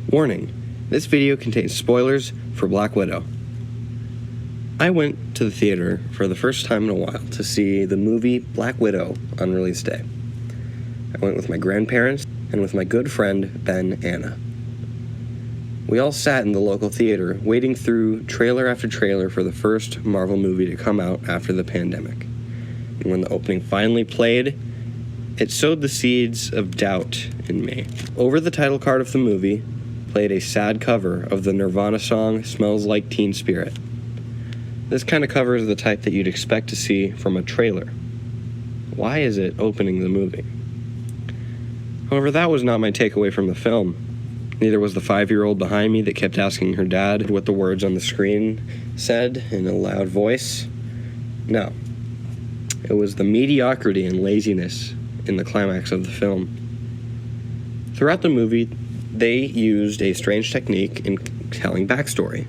Warning, this video contains spoilers for Black Widow. I went to the theater for the first time in a while to see the movie Black Widow on release day. I went with my grandparents and with my good friend Ben Anna. We all sat in the local theater waiting through trailer after trailer for the first Marvel movie to come out after the pandemic. And when the opening finally played, it sowed the seeds of doubt in me. Over the title card of the movie played a sad cover of the Nirvana song Smells Like Teen Spirit. This kind of cover is the type that you'd expect to see from a trailer. Why is it opening the movie? However, that was not my takeaway from the film. Neither was the 5-year-old behind me that kept asking her dad what the words on the screen said in a loud voice. No. It was the mediocrity and laziness in the climax of the film. Throughout the movie, they used a strange technique in telling backstory.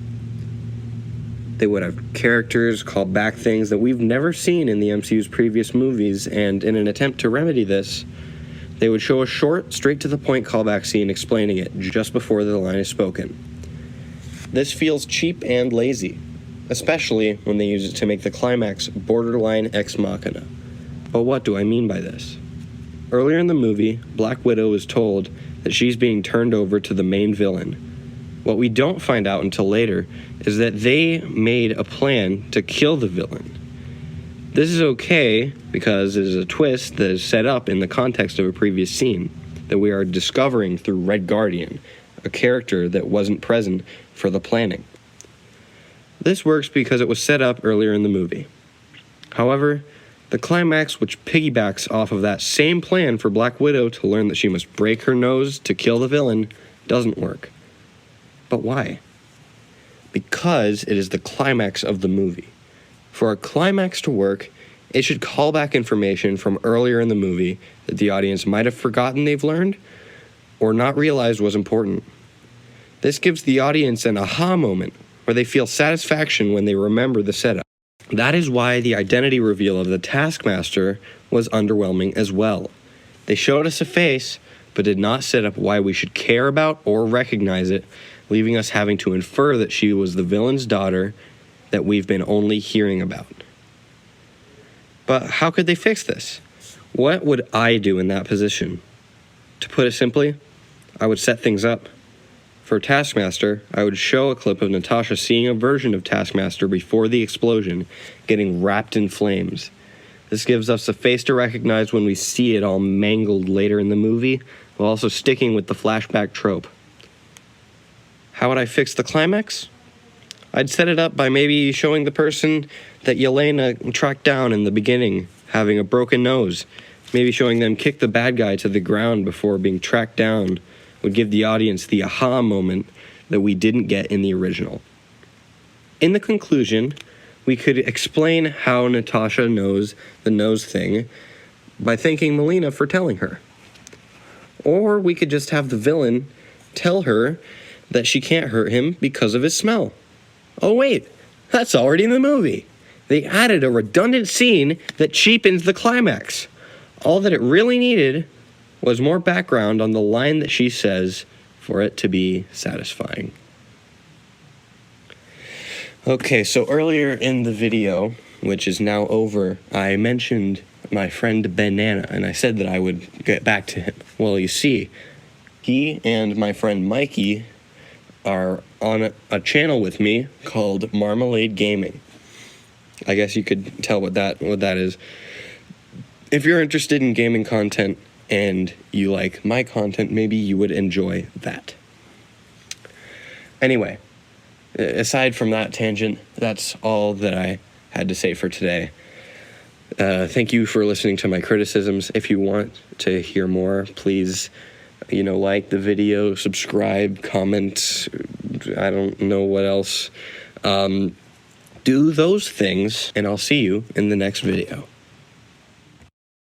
They would have characters call back things that we've never seen in the MCU's previous movies, and in an attempt to remedy this, they would show a short, straight-to-the-point callback scene explaining it just before the line is spoken. This feels cheap and lazy, especially when they use it to make the climax borderline ex machina. But what do I mean by this? Earlier in the movie, Black Widow is told that she's being turned over to the main villain. What we don't find out until later is that they made a plan to kill the villain. This is okay because it is a twist that is set up in the context of a previous scene that we are discovering through Red Guardian, a character that wasn't present for the planning. This works because it was set up earlier in the movie. However, the climax, which piggybacks off of that same plan for Black Widow to learn that she must break her nose to kill the villain, doesn't work. But why? Because it is the climax of the movie. For a climax to work, it should call back information from earlier in the movie that the audience might have forgotten they've learned or not realized was important. This gives the audience an aha moment where they feel satisfaction when they remember the setup. That is why the identity reveal of the Taskmaster was underwhelming as well. They showed us a face, but did not set up why we should care about or recognize it, leaving us having to infer that she was the villain's daughter that we've been only hearing about. But how could they fix this? What would I do in that position? To put it simply, I would set things up. For Taskmaster, I would show a clip of Natasha seeing a version of Taskmaster before the explosion, getting wrapped in flames. This gives us a face to recognize when we see it all mangled later in the movie, while also sticking with the flashback trope. How would I fix the climax? I'd set it up by maybe showing the person that Yelena tracked down in the beginning having a broken nose. Maybe showing them kick the bad guy to the ground before being tracked down would give the audience the aha moment that we didn't get in the original. In the conclusion, we could explain how Natasha knows the nose thing by thanking Melina for telling her. Or we could just have the villain tell her that she can't hurt him because of his smell. Oh wait, that's already in the movie. They added a redundant scene that cheapens the climax. All that it really needed was more background on the line that she says for it to be satisfying. Okay, so earlier in the video, which is now over, I mentioned my friend Ben Anna, and I said that I would get back to him. Well, you see, he and my friend Mikey are on a channel with me called Marmalade Gaming. I guess you could tell what that is. If you're interested in gaming content and you like my content, maybe you would enjoy that. Anyway, aside from that tangent, that's all that I had to say for today. Thank you for listening to my criticisms. If you want to hear more, please, like the video, subscribe, comment, I don't know what else. Do those things, and I'll see you in the next video.